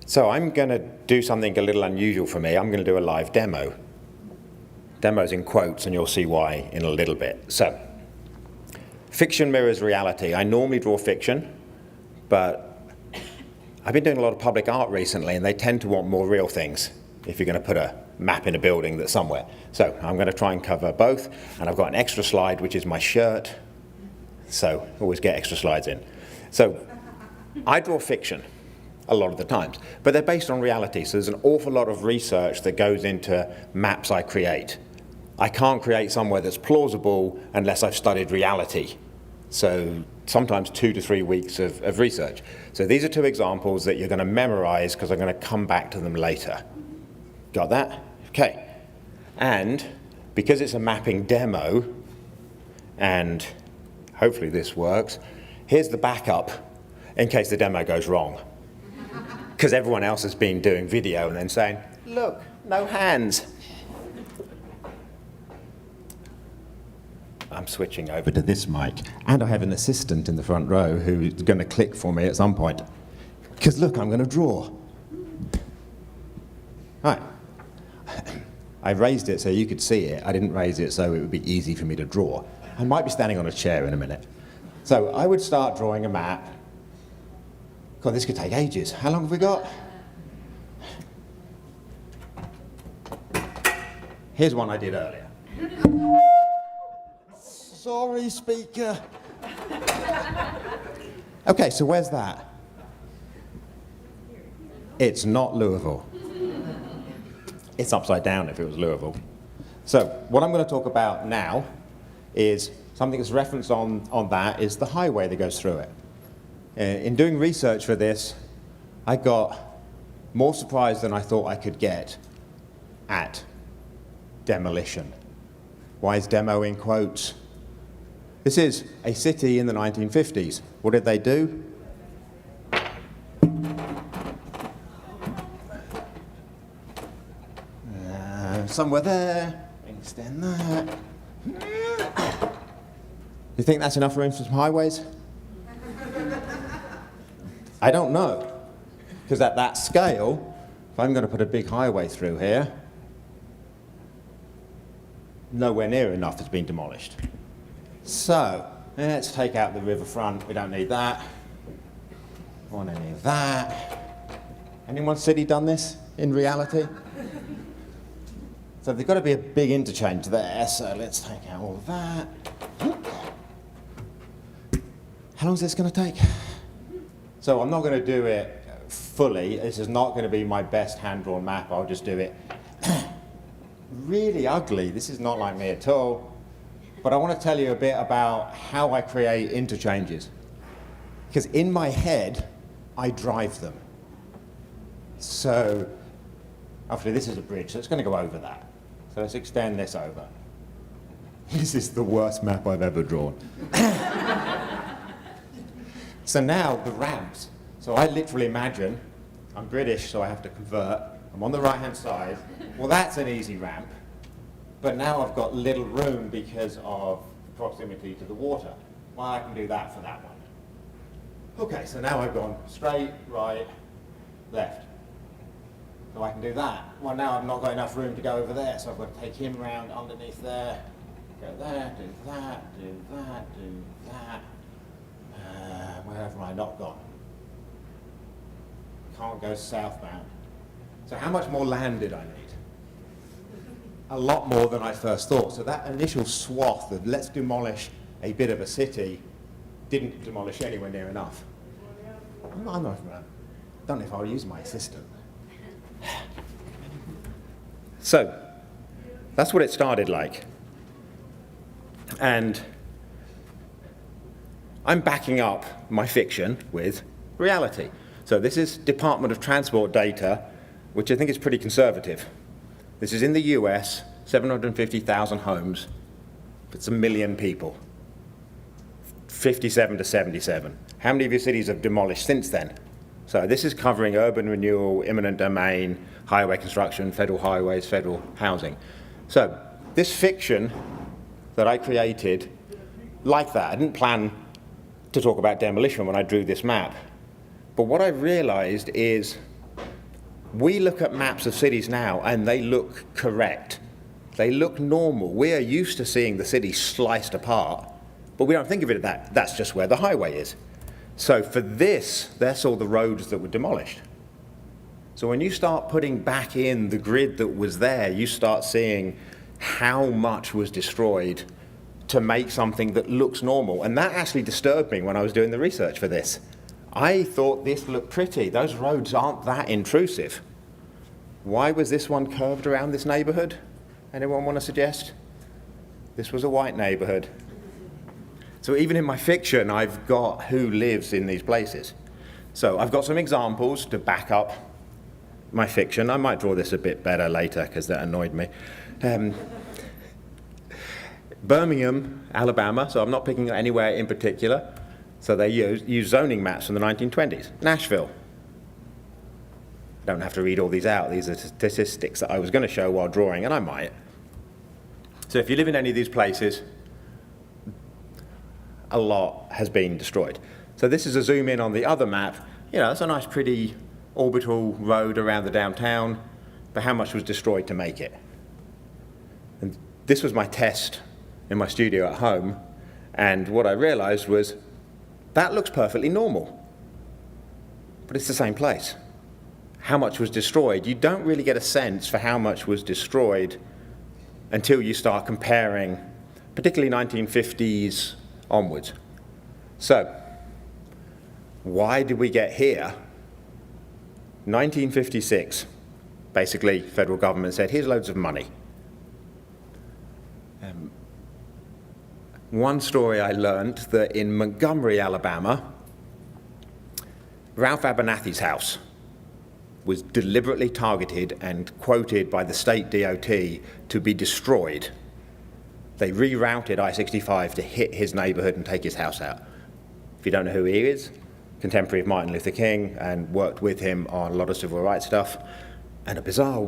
So I'm going to do something a little unusual for me. I'm going to do a live demo. Demo's in quotes, and you'll see why in a little bit. So, fiction mirrors reality. I normally draw fiction, but I've been doing a lot of public art recently, and they tend to want more real things if you're going to put a map in a building that's somewhere. So I'm going to try and cover both, and I've got an extra slide, which is my shirt. So always get extra slides in. So I draw fiction a lot of the times, but they're based on reality. So there's an awful lot of research that goes into maps I create. I can't create somewhere that's plausible unless I've studied reality. So sometimes 2 to 3 weeks of research. So these are 2 examples that you're going to memorize because I'm going to come back to them later. Got that? Okay. And because it's a mapping demo, and hopefully this works, here's the backup in case the demo goes wrong. Because everyone else has been doing video and then saying, look, no hands. I'm switching over to this mic. And I have an assistant in the front row who's going to click for me at some point. Because look, I'm going to draw. All right. I raised it so you could see it. I didn't raise it so it would be easy for me to draw. I might be standing on a chair in a minute. So I would start drawing a map. God, this could take ages. How long have we got? Here's one I did earlier. Sorry, speaker. Okay, so where's that? It's not Louisville. It's upside down if it was Louisville. So what I'm going to talk about now is something that's referenced on that is the highway that goes through it. In doing research for this, I got more surprised than I thought I could get at demolition. Why is demo in quotes? This is a city in the 1950s. What did they do? Somewhere there, extend that. You think that's enough room for some highways? I don't know, because at that scale, if I'm going to put a big highway through here, nowhere near enough has been demolished. So, let's take out the riverfront. We don't need that. Want any of that. Anyone city done this in reality? So there's got to be a big interchange there, so let's take out all of that. How long is this going to take? So I'm not going to do it fully. This is not going to be my best hand-drawn map. I'll just do it really ugly. This is not like me at all. But I want to tell you a bit about how I create interchanges. Because in my head, I drive them. So, actually this is a bridge, so it's going to go over that. So let's extend this over. This is the worst map I've ever drawn. So now the ramps. So I literally imagine, I'm British, so I have to convert. I'm on the right-hand side. Well, that's an easy ramp. But now I've got little room because of proximity to the water. Well, I can do that for that one. Okay, so now I've gone straight, right, left. So I can do that. Well, now I've not got enough room to go over there, so I've got to take him round underneath there. Go there, do that, do that, do that. Where have I not gone? Can't go southbound. So how much more land did I need? A lot more than I first thought. So that initial swath of let's demolish a bit of a city didn't demolish anywhere near enough. I don't know if I'll use my assistant. So that's what it started like. And I'm backing up my fiction with reality. So this is Department of Transport data, which I think is pretty conservative. This is in the US, 750,000 homes. It's 1 million people. 57 to 77. How many of your cities have demolished since then? So this is covering urban renewal, eminent domain, highway construction, federal highways, federal housing. So this fiction that I created, like that, I didn't plan to talk about demolition when I drew this map. But what I realized is We look at maps of cities now and they look correct. They look normal. We are used to seeing the city sliced apart, but we don't think of it as that. That's just where the highway is. So for this, that's all the roads that were demolished. So when you start putting back in the grid that was there, you start seeing how much was destroyed to make something that looks normal. And that actually disturbed me when I was doing the research for this. I thought this looked pretty. Those roads aren't that intrusive. Why was this one curved around this neighborhood? Anyone want to suggest? This was a white neighborhood. So even in my fiction, I've got who lives in these places. So I've got some examples to back up my fiction. I might draw this a bit better later because that annoyed me. Birmingham, Alabama, so I'm not picking anywhere in particular. So they use zoning maps from the 1920s. Nashville. I don't have to read all these out. These are statistics that I was going to show while drawing, and I might. So if you live in any of these places, a lot has been destroyed. So this is a zoom in on the other map. You know, it's a nice, pretty orbital road around the downtown, but how much was destroyed to make it? And this was my test in my studio at home, and what I realized was that looks perfectly normal, but it's the same place. How much was destroyed? You don't really get a sense for how much was destroyed until you start comparing, particularly 1950s onwards. So, why did we get here? 1956, basically, federal government said, here's loads of money. One story I learned that in Montgomery, Alabama, Ralph Abernathy's house was deliberately targeted and quoted by the state DOT to be destroyed. They rerouted I-65 to hit his neighborhood and take his house out. If you don't know who he is, contemporary of Martin Luther King, and worked with him on a lot of civil rights stuff. And a bizarre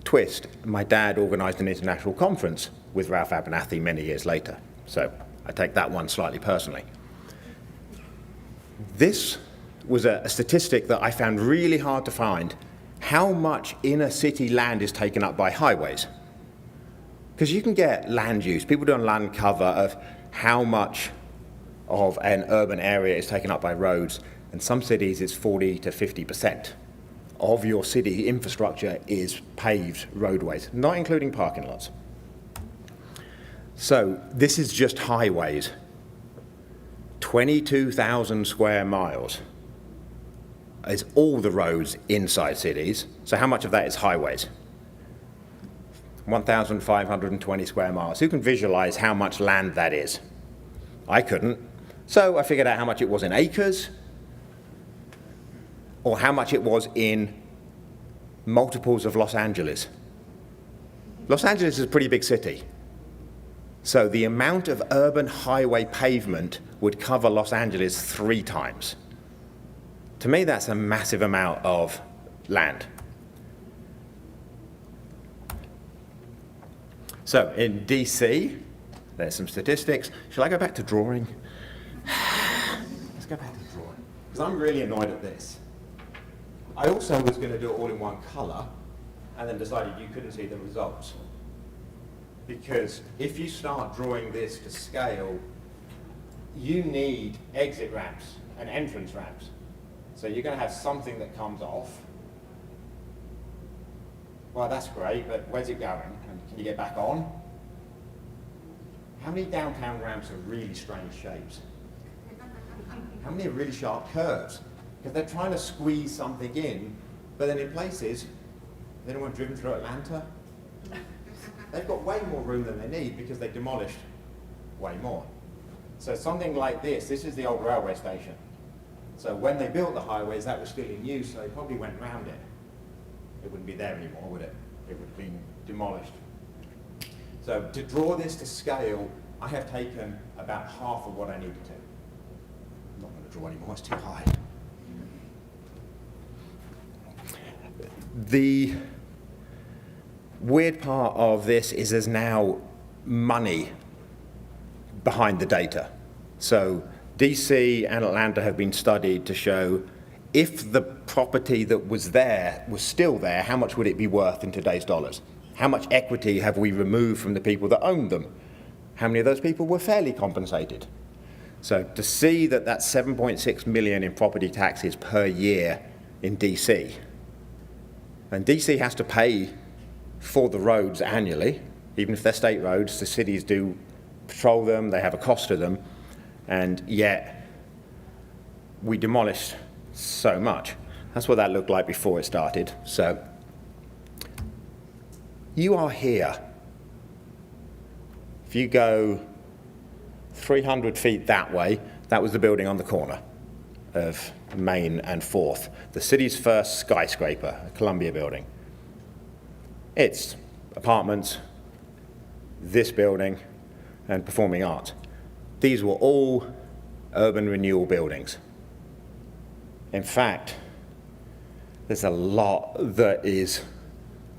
twist, my dad organized an international conference with Ralph Abernathy many years later. So I take that one slightly personally. This was a statistic that I found really hard to find. How much inner city land is taken up by highways? Because you can get land use. People do a land cover of how much of an urban area is taken up by roads. In some cities, it's 40 to 50% of your city infrastructure is paved roadways, not including parking lots. So this is just highways. 22,000 square miles is all the roads inside cities. So how much of that is highways? 1,520 square miles. Who can visualize how much land that is? I couldn't. So I figured out how much it was in acres, or how much it was in multiples of Los Angeles. Los Angeles is a pretty big city. So the amount of urban highway pavement would cover Los Angeles 3 times. To me, that's a massive amount of land. So in DC, there's some statistics. Shall I go back to drawing? Let's go back to drawing, because I'm really annoyed at this. I also was going to do it all in one color, and then decided you couldn't see the results. Because if you start drawing this to scale, you need exit ramps and entrance ramps. So you're going to have something that comes off. Well, that's great, but where's it going? And can you get back on? How many downtown ramps are really strange shapes? How many are really sharp curves? Because they're trying to squeeze something in, but then in places, has anyone driven through Atlanta? They've got way more room than they need because they demolished way more. So something like this is the old railway station. So when they built the highways, that was still in use, so they probably went round it. It wouldn't be there anymore, would it? It would have been demolished. So to draw this to scale, I have taken about half of what I needed to. I'm not going to draw anymore, it's too high. The weird part of this is there's now money behind the data. So DC and Atlanta have been studied to show if the property that was there was still there, how much would it be worth in today's dollars? How much equity have we removed from the people that owned them? How many of those people were fairly compensated? So to see that that's 7.6 million in property taxes per year in DC, and DC has to pay for the roads annually, even if they're state roads, the cities do patrol them, they have a cost to them, and yet we demolished so much. That's what that looked like before it started. So you are here. If you go 300 feet that way, that was the building on the corner of Main and 4th, the city's first skyscraper, a Columbia building. It's apartments, this building, and performing arts. These were all urban renewal buildings. In fact, there's a lot that is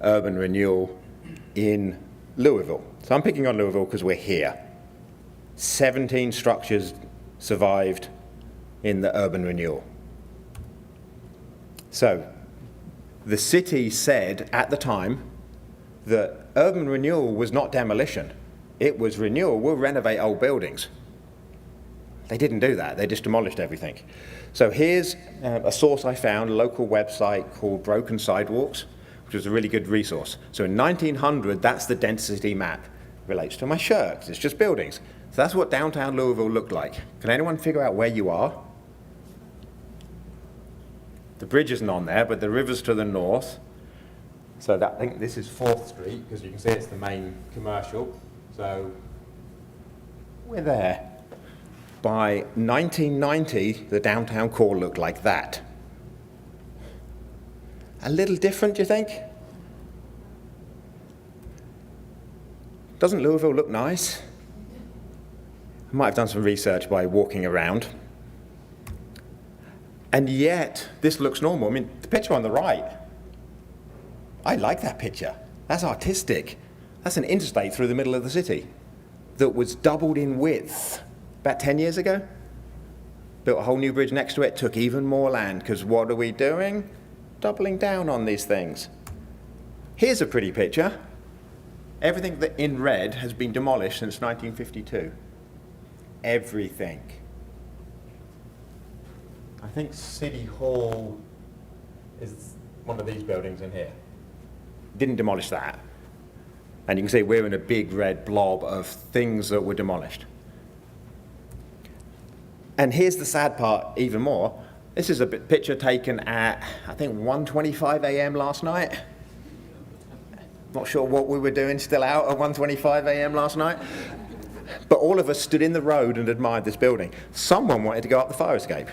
urban renewal in Louisville. So I'm picking on Louisville because we're here. 17 structures survived in the urban renewal. So the city said at the time that urban renewal was not demolition. It was renewal. We'll renovate old buildings. They didn't do that. They just demolished everything. So here's a source I found, a local website called Broken Sidewalks, which was a really good resource. So in 1900, that's the density map. Relates to my shirt, 'cause it's just buildings. So that's what downtown Louisville looked like. Can anyone figure out where you are? The bridge isn't on there, but the river's to the north. So I think this is 4th Street, because you can see it's the main commercial. So we're there. By 1990, the downtown core looked like that. A little different, do you think? Doesn't Louisville look nice? I might have done some research by walking around. And yet, this looks normal. I mean, the picture on the right, I like that picture. That's artistic. That's an interstate through the middle of the city that was doubled in width about 10 years ago. Built a whole new bridge next to it, took even more land, because what are we doing? Doubling down on these things. Here's a pretty picture. Everything that in red has been demolished since 1952. Everything. I think City Hall is one of these buildings in here. Didn't demolish that. And you can see we're in a big red blob of things that were demolished. And here's the sad part even more. This is a picture taken at, I think, 1:25 a.m. last night. Not sure what we were doing still out at 1:25 a.m. last night. But all of us stood in the road and admired this building. Someone wanted to go up the fire escape.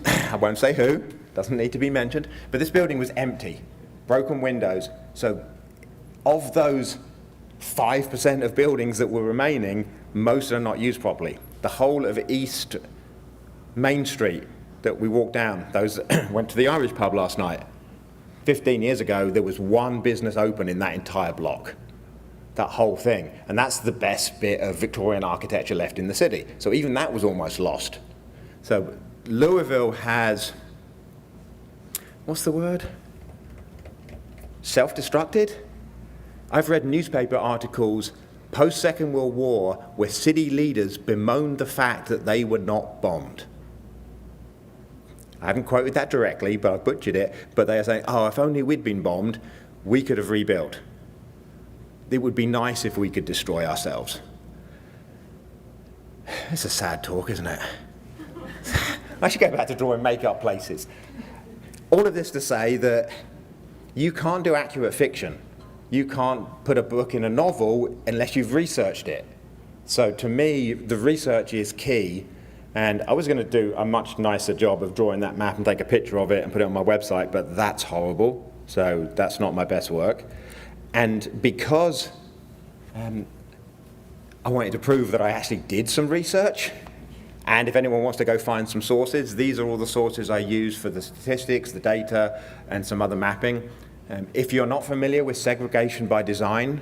I won't say who, doesn't need to be mentioned, but this building was empty, broken windows. So of those 5% of buildings that were remaining, most are not used properly. The whole of East Main Street that we walked down, those went to the Irish pub last night. 15 years ago, there was one business open in that entire block, that whole thing. And that's the best bit of Victorian architecture left in the city. So even that was almost lost. So Louisville has, what's the word? Self-destructed? I've read newspaper articles post-Second World War where city leaders bemoaned the fact that they were not bombed. I haven't quoted that directly, but I butchered it. But they are saying, oh, if only we'd been bombed, we could have rebuilt. It would be nice if we could destroy ourselves. It's a sad talk, isn't it? I should go back to drawing make-up places. All of this to say that you can't do accurate fiction. You can't put a book in a novel unless you've researched it. So to me, the research is key. And I was going to do a much nicer job of drawing that map and take a picture of it and put it on my website, but that's horrible. So that's not my best work. And because I wanted to prove that I actually did some research, and if anyone wants to go find some sources, these are all the sources I use for the statistics, the data, and some other mapping. If you're not familiar with Segregation by Design,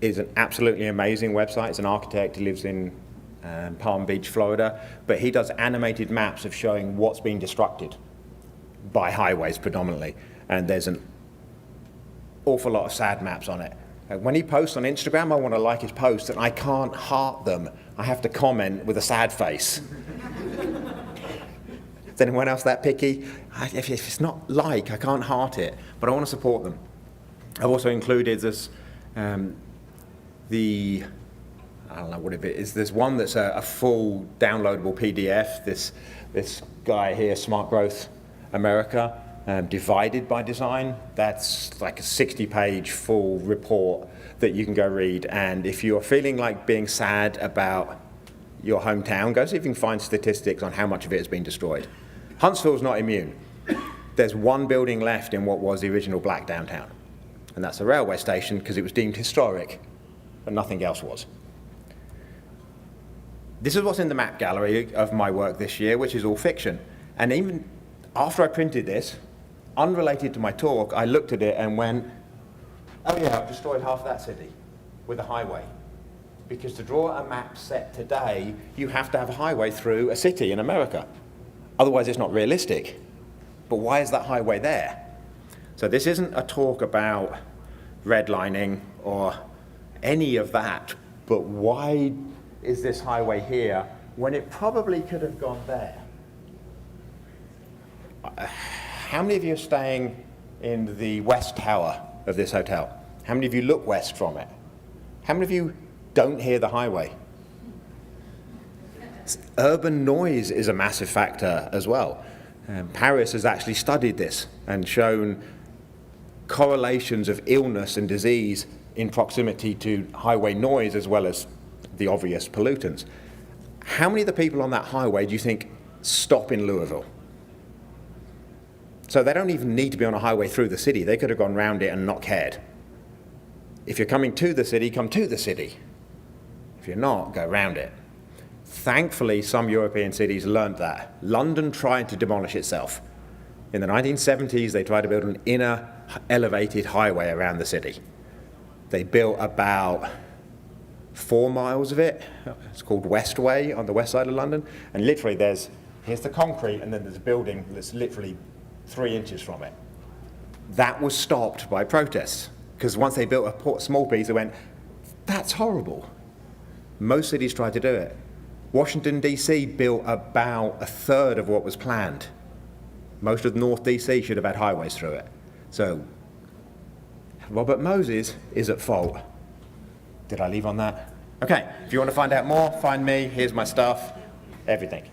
it's an absolutely amazing website. It's an architect who lives in Palm Beach, Florida, but he does animated maps of showing what's being destructed by highways predominantly, and there's an awful lot of sad maps on it. When he posts on Instagram, I want to like his posts, and I can't heart them. I have to comment with a sad face. Is anyone else that picky? If it's not like, I can't heart it, but I want to support them. I've also included this, I don't know what it is. There's one that's a full downloadable PDF. This guy here, Smart Growth America, divided by design. That's like a 60-page full report that you can go read. And if you're feeling like being sad about your hometown, go see if you can find statistics on how much of it has been destroyed. Huntsville's not immune. There's one building left in what was the original black downtown, and that's a railway station because it was deemed historic, but nothing else was. This is what's in the map gallery of my work this year, which is all fiction. And even after I printed this, unrelated to my talk, I looked at it and went, oh yeah, I've destroyed half that city with a highway. Because to draw a map set today, you have to have a highway through a city in America. Otherwise, it's not realistic. But why is that highway there? So this isn't a talk about redlining or any of that, but why is this highway here when it probably could have gone there? How many of you are staying in the west tower of this hotel? How many of you look west from it? How many of you don't hear the highway? Urban noise is a massive factor as well. Paris has actually studied this and shown correlations of illness and disease in proximity to highway noise as well as the obvious pollutants. How many of the people on that highway do you think stop in Louisville? So they don't even need to be on a highway through the city. They could have gone round it and not cared. If you're coming to the city, come to the city. If you're not, go round it. Thankfully, some European cities learned that. London tried to demolish itself. In the 1970s, they tried to build an inner elevated highway around the city. They built about 4 miles of it. It's called Westway on the west side of London. And literally here's the concrete, and then there's a building that's literally 3 inches from it. That was stopped by protests, because once they built a small piece, they went, that's horrible. Most cities tried to do it. Washington, D.C. built about a third of what was planned. Most of North D.C. should have had highways through it. So Robert Moses is at fault. Did I leave on that? Okay, if you want to find out more, find me. Here's my stuff, everything.